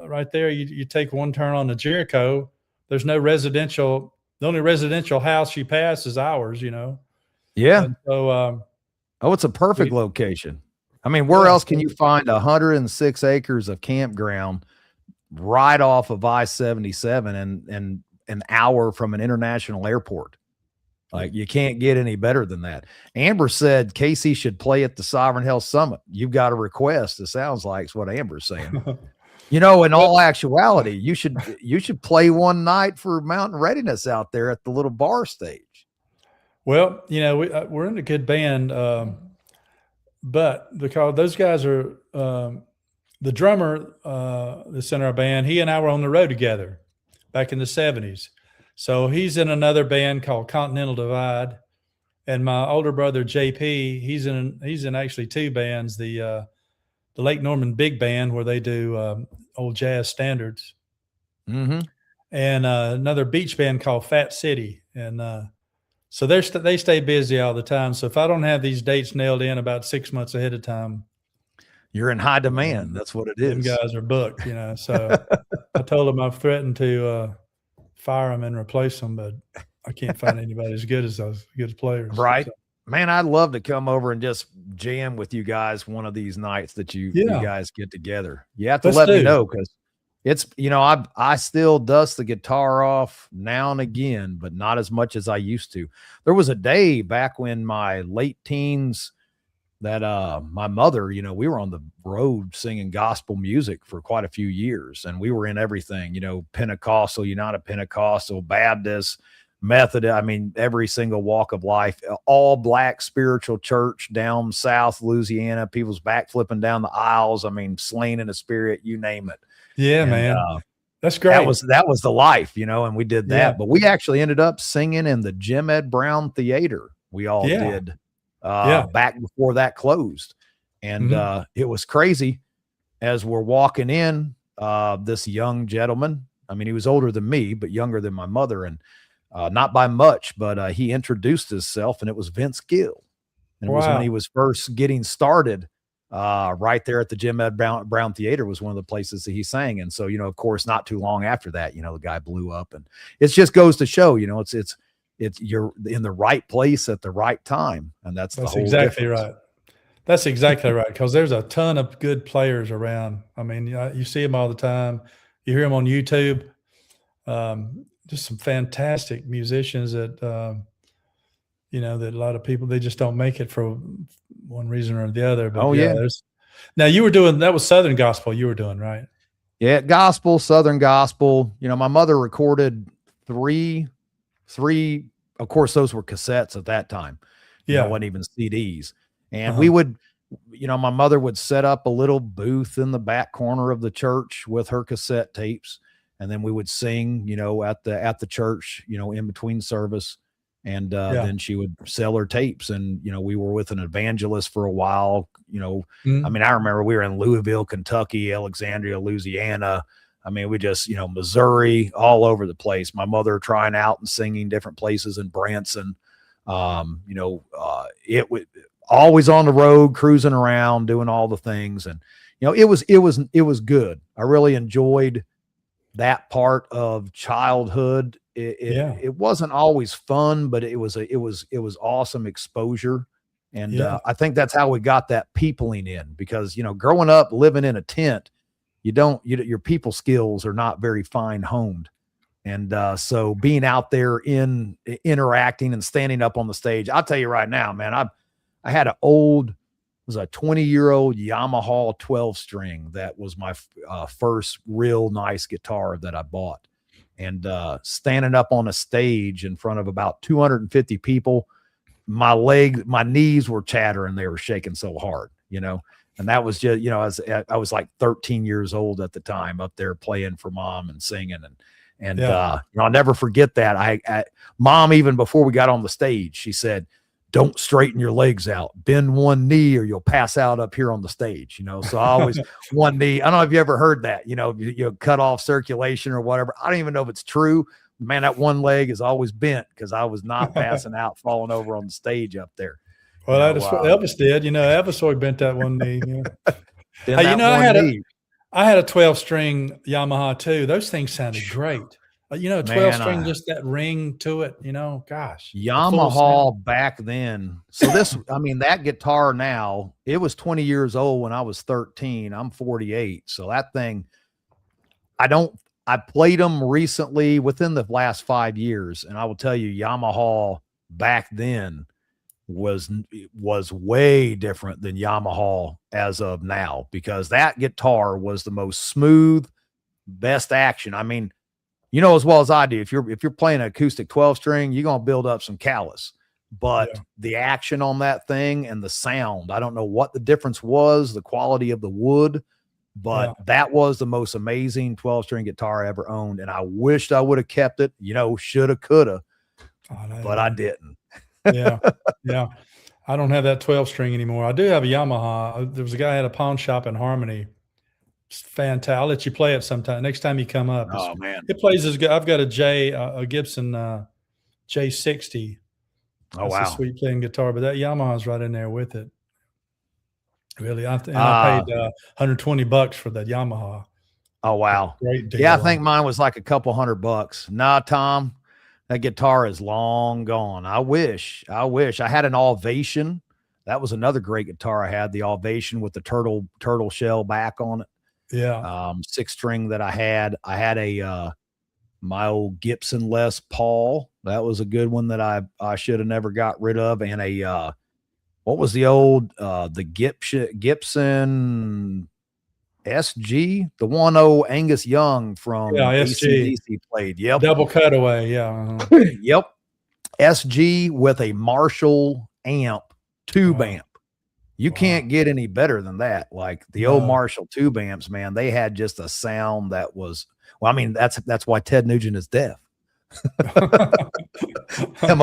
right there. You take one turn on the Jericho. There's no residential. The only residential house you pass is ours, you know. Yeah. And so, it's a perfect location. I mean, where else can you find 106 acres of campground right off of I-77 and an hour from an international airport? Like, you can't get any better than that. Amber said Casey should play at the Sovereign Health Summit. You've got a request. It sounds like it's what Amber's saying. You know, in all actuality, you should play one night for Mountain Readiness out there at the little bar stage. Well, we're in a good band, but because those guys are the drummer that's in our band, he and I were on the road together back in the 70s. So he's in another band called Continental Divide, and my older brother JP, he's in actually two bands, the Lake Norman Big Band, where they do old jazz standards, Mm-hmm. and another beach band called Fat City, and so they stay busy all the time. So if I don't have these dates nailed in about 6 months ahead of time, You're in high demand. That's what it them is. guys are booked, So I told them I've threatened to fire them and replace them, but I can't find anybody as good as those good players. Right. So, Man, I'd love to come over and just jam with you guys one of these nights that you guys get together. You have to let me know, because it's, I still dust the guitar off now and again, but not as much as I used to. There was a day back when my late teens that my mother, we were on the road singing gospel music for quite a few years, and we were in everything, Pentecostal, United Pentecostal, Baptist, Methodist, I mean, every single walk of life, all black spiritual church down South Louisiana, people's backflipping down the aisles. I mean, slain in the spirit, you name it. Yeah, and, man. That's great. That was the life, and we did that. Yeah. But we actually ended up singing in the Jim Ed Brown Theater. We all did back before that closed. And it was crazy. As we're walking in, this young gentleman, I mean, he was older than me, but younger than my mother, and not by much, but he introduced himself, and it was Vince Gill. And it was when he was first getting started. Right there at the Jim Ed Brown Theater was one of the places that he sang. And so, of course, not too long after that, the guy blew up, and it just goes to show, it's you're in the right place at the right time. And that's the whole exactly difference. right. That's exactly right. Because there's a ton of good players around. I mean, you see them all the time. You hear them on YouTube. Just some fantastic musicians that, that a lot of people, they just don't make it for one reason or the other. But now you were doing, that was Southern gospel you were doing, right? Yeah. Gospel, Southern gospel. My mother recorded three, of course, those were cassettes at that time. It wasn't even CDs. And we would, my mother would set up a little booth in the back corner of the church with her cassette tapes. And then we would sing, at the church, in between service. And then she would sell her tapes. And, we were with an evangelist for a while, I mean, I remember we were in Louisville, Kentucky, Alexandria, Louisiana. I mean, we just, Missouri, all over the place. My mother trying out and singing different places in Branson. It would always on the road, cruising around, doing all the things. And, it was good. I really enjoyed that part of childhood. It wasn't always fun, but it was awesome exposure. And I think that's how we got that peopling in, because, growing up, living in a tent, your people skills are not very fine honed. And so being out there interacting and standing up on the stage, I'll tell you right now, man, I had a 20-year-old Yamaha 12 string. That was my first real nice guitar that I bought. And standing up on a stage in front of about 250 people, my knees were chattering. They were shaking so hard, and that was just, I was like 13 years old at the time, up there playing for Mom and singing. And I'll never forget that. I Mom, even before we got on the stage, she said, "Don't straighten your legs out, bend one knee or you'll pass out up here on the stage." So I always one knee. I don't know if you ever heard that, you cut off circulation or whatever. I don't even know if it's true. Man, that one leg is always bent because I was not passing out, falling over on the stage up there. Well, that's what Elvis did. Elvis always bent that one knee. Hey, I had a 12-string Yamaha too. Those things sounded great. 12-string, just that ring to it, gosh. Yamaha back then. So that guitar now, it was 20 years old when I was 13. I'm 48. So that thing, I played them recently within the last 5 years. And I will tell you, Yamaha back then was way different than Yamaha as of now, because that guitar was the most smooth, best action. I mean, as well as I do, if you're playing an acoustic 12 string, you're going to build up some callus. but the action on that thing and the sound, I don't know what the difference was, the quality of the wood, but that was the most amazing 12-string guitar I ever owned. And I wished I would have kept it, shoulda, coulda, but I didn't. Yeah. I don't have that 12-string anymore. I do have a Yamaha. There was a guy who had a pawn shop in Harmony. It's fantastic. I'll let you play it sometime. Next time you come up. Oh man, it plays as good. I've got a Gibson J60. Oh That's wow, a sweet playing guitar, but that Yamaha's right in there with it. Really, I paid $120 for that Yamaha. Oh wow, great deal. Yeah, I think mine was like a couple $100. Nah, Tom, that guitar is long gone. I wish I had an Alvation. That was another great guitar I had, the Alvation with the turtle shell back on it. Yeah. 6-string that I had a my old Gibson Les Paul. That was a good one that I should have never got rid of. And what was the old the Gibson SG, the one Angus Young from SG AC/DC played. Yep. Double cutaway. Yeah. Yep. SG with a Marshall amp, tube amp. You can't get any better than that. Like the old Marshall tube amps, man, they had just a sound that was, well, I mean, that's why Ted Nugent is deaf. Them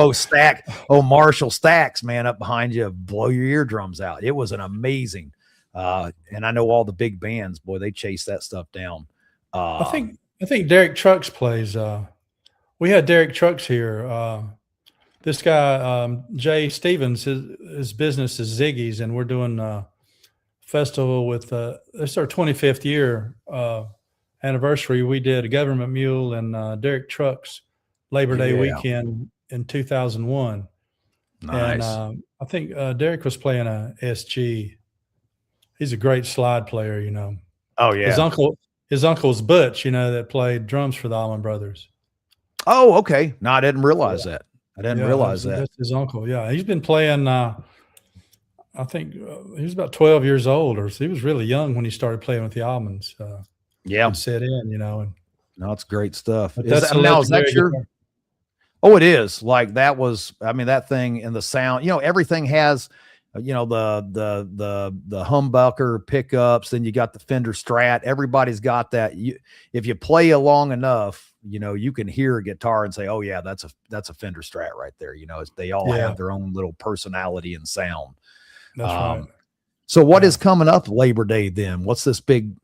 Marshall stacks, man, up behind you, blow your eardrums out. It was an amazing, and I know all the big bands, boy, they chase that stuff down. I think Derek Trucks plays. We had Derek Trucks here. This guy, Jay Stevens, his business is Ziggy's, and we're doing a festival with, it's our 25th year anniversary. We did a Government Mule and Derek Trucks Labor Day weekend in 2001. Nice. And I think Derek was playing a SG. He's a great slide player, Oh yeah. His uncle's Butch, that played drums for the Allman Brothers. Oh, okay. No, I didn't realize that. I didn't realize that. That's his uncle. Yeah. He's been playing, I think he was about 12 years old, or he was really young when he started playing with the Allmans. And set in, and no, it's great stuff. Is that your? Oh, it is. Like that was, I mean, that thing and the sound, everything has, the humbucker pickups, then you got the Fender Strat. Everybody's got that. If you play it long enough, you can hear a guitar and say, oh yeah, that's a Fender Strat right there. They all have their own little personality and sound. That's right. So what is coming up Labor Day then? What's this big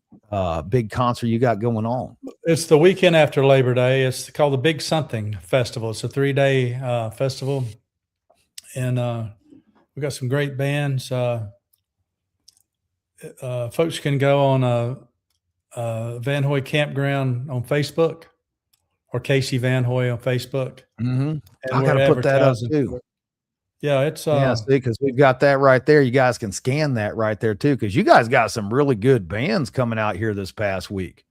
concert you got going on? It's the weekend after Labor Day. It's called the Big Something Festival. It's a 3-day festival, and we got some great bands. Folks can go on VanHoy Campground on Facebook, or Casey VanHoy on Facebook. Mm-hmm. I gotta put that up too. Yeah, it's see, because we've got that right there. You guys can scan that right there too, because you guys got some really good bands coming out here this past week.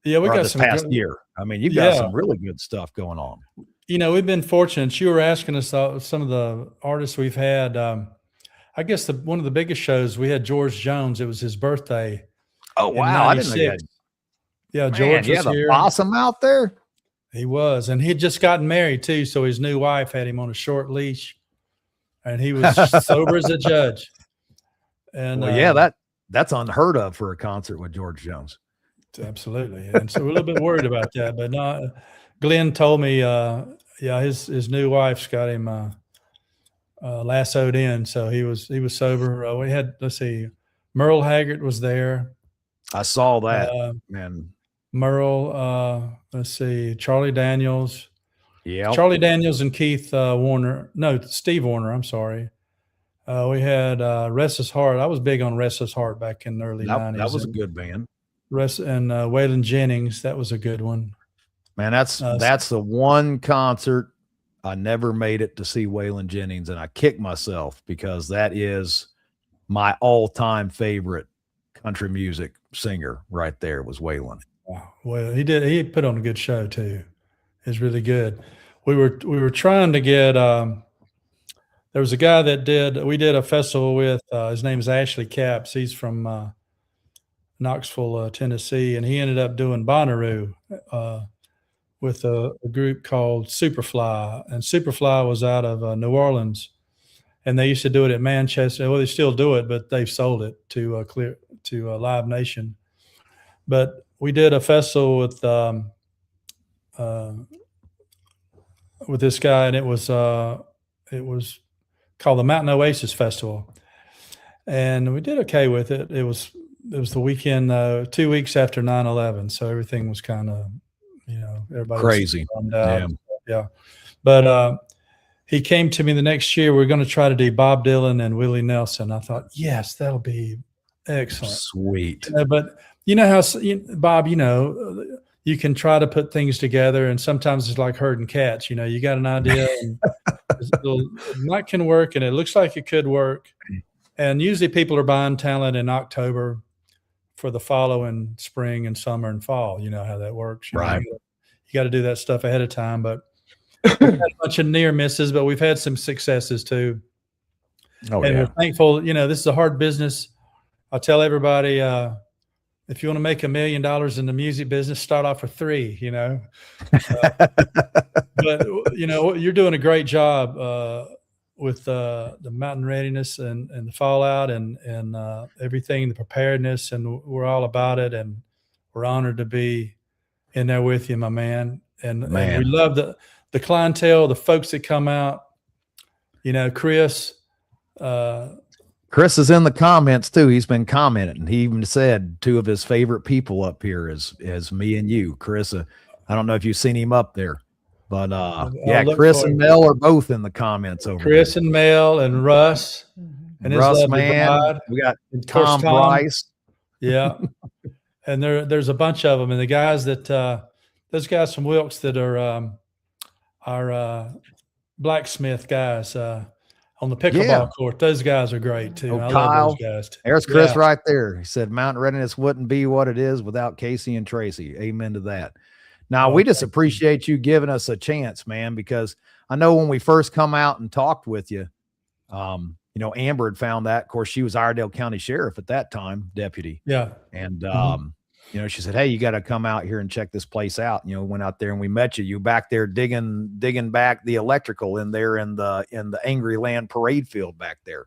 Yeah, we got this past year. I mean, you've got some really good stuff going on. We've been fortunate. You were asking us some of the artists we've had. I guess one of the biggest shows we had George Jones. It was his birthday. Oh wow! I didn't know that. Yeah, George was here. Awesome out there. He was, and he had just gotten married too. So his new wife had him on a short leash, and he was sober as a judge. And that's unheard of for a concert with George Jones. Absolutely, and so we're a little bit worried about that. But no, Glenn told me, his new wife's got him lassoed in, so he was sober. We had, let's see, Merle Haggard was there. I saw that, man. Merle, let's see, Charlie Daniels. Yeah. Charlie Daniels and Steve Warner. I'm sorry. We had Restless Heart. I was big on Restless Heart back in the early 90s. That was a good band. And Waylon Jennings, that was a good one. Man, that's the one concert I never made it to see Waylon Jennings, and I kicked myself because that is my all-time favorite country music singer right there was Waylon. Wow. Well, he put on a good show too. It was really good. We were trying to get there was a guy we did a festival with, his name is Ashley Capps. He's from Knoxville, Tennessee, and he ended up doing Bonnaroo with a group called Superfly, and Superfly was out of New Orleans, and they used to do it at Manchester. Well, they still do it, but they've sold it to Live Nation. But we did a festival with this guy, and it was called the Mountain Oasis Festival, and we did okay with it. It was the weekend, 2 weeks after 9/11, so everything was kind of, everybody crazy. Yeah. But he came to me the next year. We're going to try to do Bob Dylan and Willie Nelson. I thought, yes, that'll be excellent. Sweet. But you know how, Bob, you can try to put things together, and sometimes it's like herding cats. You got an idea, and that can work, and it looks like it could work. And usually people are buying talent in October for the following spring and summer and fall. You know how that works. Right. You got to do that stuff ahead of time. But we've had a bunch of near misses, but we've had some successes too. Oh, and yeah. we're thankful. This is a hard business. I tell everybody, if you want to make $1 million in the music business, start off with 3, but you're doing a great job with the Mountain Readiness and the fallout and everything, the preparedness, and we're all about it. And we're honored to be in there with you, my man. And we love the clientele, the folks that come out, Chris, Chris is in the comments too. He's been commenting. He even said 2 of his favorite people up here is me and you, Chris. I don't know if you've seen him up there, but yeah, Chris and Mel are both in the comments over Chris there. And Mel and Russ and Russ, man. We got Tom Bryce. Yeah. And there's a bunch of them. And the guys those guys from Wilkes that are blacksmith guys, on the pickleball court, those guys are great too. I Kyle, love those guys too. There's Chris right there. He said Mountain Readiness wouldn't be what it is without Casey and Tracy. Amen to that. Now, we just appreciate you giving us a chance, man, because I know when we first come out and talked with you, Amber had found that. Of course, she was Iredell County Sheriff at that time, deputy. Yeah. And, she said, hey, you got to come out here and check this place out. Went out there and we met you. You back there digging back the electrical in there in the Angery Land parade field back there.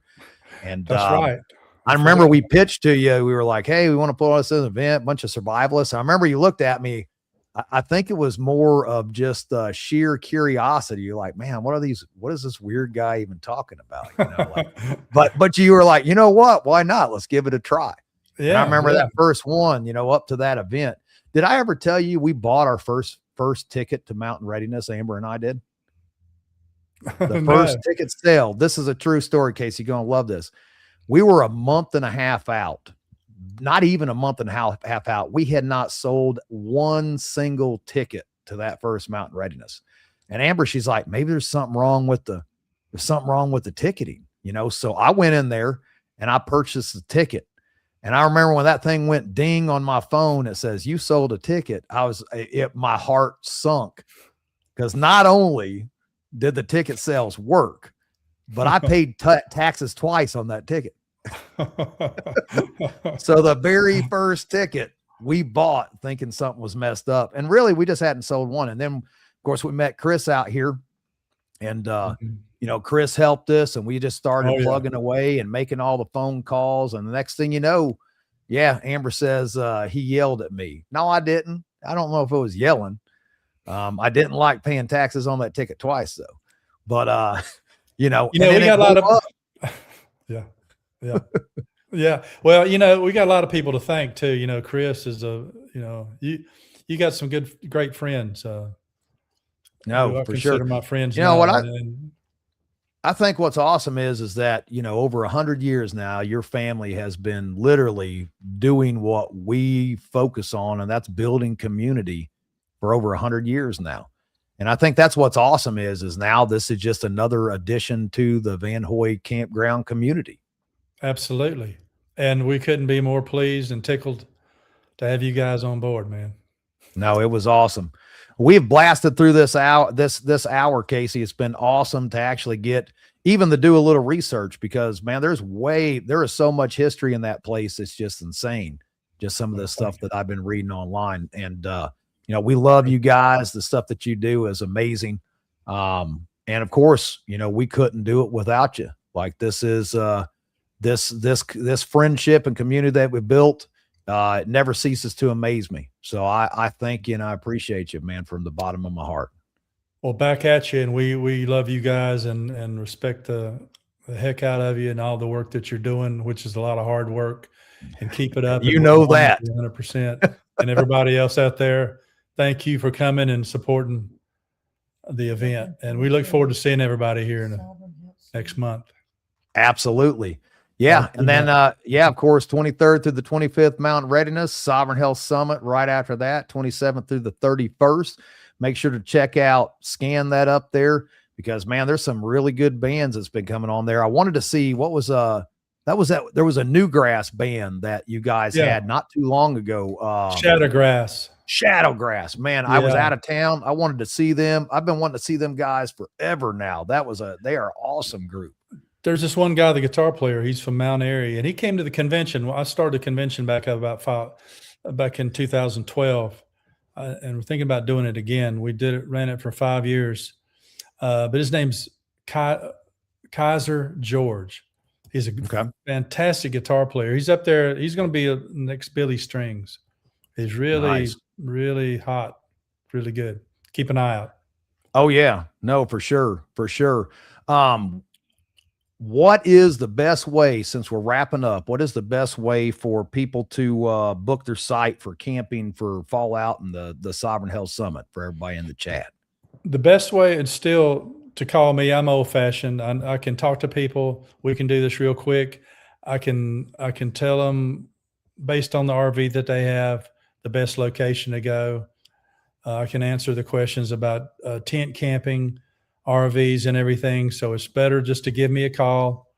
And that's right. I remember we pitched to you. We were like, hey, we want to put on this event, bunch of survivalists. I remember you looked at me. I think it was more of just sheer curiosity. You're like, man, what is this weird guy even talking about? But you were like, you know what? Why not? Let's give it a try. Yeah. And I remember that first one, up to that event. Did I ever tell you we bought our first ticket to Mountain Readiness? Amber and I did. The first ticket sale. This is a true story, Casey. You're going to love this. We were a month and a half out. Not even a month and a half out. We had not sold one single ticket to that first Mountain Readiness. And Amber, she's like, maybe there's something wrong with the ticketing, So I went in there and I purchased the ticket. And I remember when that thing went ding on my phone, it says, you sold a ticket. My heart sunk, because not only did the ticket sales work, but I paid taxes twice on that ticket. So the very first ticket we bought thinking something was messed up. And really, we just hadn't sold one. And then, of course, we met Chris out here, and, Chris helped us, and we just started plugging away and making all the phone calls. And the next thing you know, Amber says, he yelled at me. No, I didn't. I don't know if it was yelling. I didn't like paying taxes on that ticket twice though. But, we got a lot of, yeah. Well, we got a lot of people to thank too. Chris is you got some great friends. No, for sure. My friends. I think what's awesome is that, over 100 years now, your family has been literally doing what we focus on, and that's building community for over 100 years now. And I think that's what's awesome is now this is just another addition to the VanHoy campground community. Absolutely. And we couldn't be more pleased and tickled to have you guys on board, man. No, it was awesome. We've blasted through this hour, Casey. It's been awesome to actually do a little research, because man, there is so much history in that place. It's just insane. Just some of the stuff that I've been reading online. And, we love you guys. The stuff that you do is amazing. And of course, we couldn't do it without you. Like this is this friendship and community that we built. It never ceases to amaze me. So I thank you and I appreciate you, man, from the bottom of my heart. Well, back at you, and we love you guys and respect the heck out of you and all the work that you're doing, which is a lot of hard work. And keep it up. You know that 100%. And everybody else out there, thank you for coming and supporting the event. And we look forward to seeing everybody here next month. Absolutely. Yeah. And then, of course, 23rd through the 25th, Mountain Readiness, Sovereign Health Summit right after that, 27th through the 31st. Make sure to scan that up there because, man, there's some really good bands that's been coming on there. I wanted to see what was, there was a Newgrass band that you guys had not too long ago. Shadowgrass, man. Yeah. I was out of town. I wanted to see them. I've been wanting to see them guys forever now. They are an awesome group. There's this one guy, the guitar player. He's from Mount Airy, and he came to the convention. Well, I started a convention back in 2012, and we're thinking about doing it again. We ran it for 5 years, but his name's Kaiser George. He's a fantastic guitar player. He's up there. He's going to be next Billy Strings. He's really hot, really good. Keep an eye out. Oh yeah, no, for sure. What is the best way, since we're wrapping up, what is the best way for people to book their site for camping for Fallout and the Sovereign Health Summit for everybody in the chat? The best way is still to call me. I'm old fashioned. I can talk to people. We can do this real quick. I can tell them based on the RV that they have, the best location to go. I can answer the questions about tent camping, RVs and everything. So it's better just to give me a call.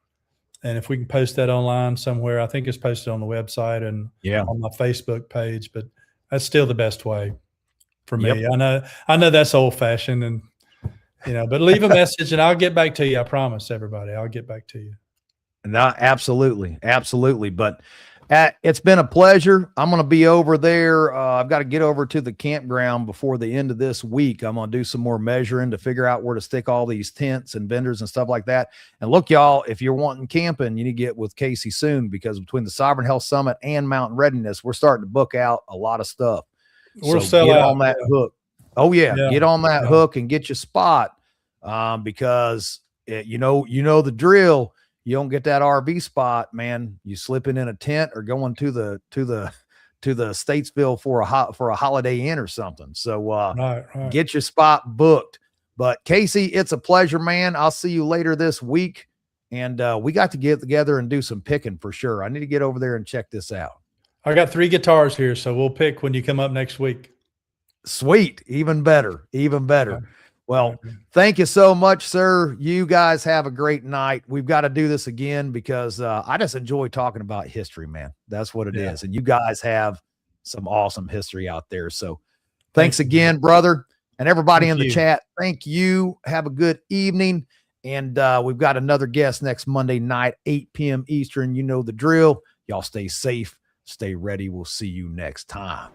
And if we can post that online somewhere, I think it's posted on the website and on my Facebook page, but that's still the best way for me. Yep. I know that's old fashioned and, but leave a message and I'll get back to you. I promise everybody, I'll get back to you. No, absolutely. But it's been a pleasure. I'm going to be over there. I've got to get over to the campground before the end of this week. I'm going to do some more measuring to figure out where to stick all these tents and vendors and stuff like that. And look, y'all, if you're wanting camping, you need to get with Casey soon because between the Sovereign Health Summit and Mountain Readiness, we're starting to book out a lot of stuff. We're selling out on that hook. Oh yeah. Get on that hook and get your spot because you know the drill. You don't get that RV spot, man. You slipping in a tent or going to the Statesville for a Holiday Inn or something. So right. Get your spot booked. But Casey, it's a pleasure, man. I'll see you later this week. And we got to get together and do some picking for sure. I need to get over there and check this out. I got 3 guitars here, so we'll pick when you come up next week. Sweet. Even better. Okay. Well, thank you so much, sir. You guys have a great night. We've got to do this again because I just enjoy talking about history, man. That's what it is. And you guys have some awesome history out there. So thanks again, brother. And everybody in the chat, thank you. Have a good evening. And we've got another guest next Monday night, 8 p.m. Eastern. You know the drill. Y'all stay safe. Stay ready. We'll see you next time.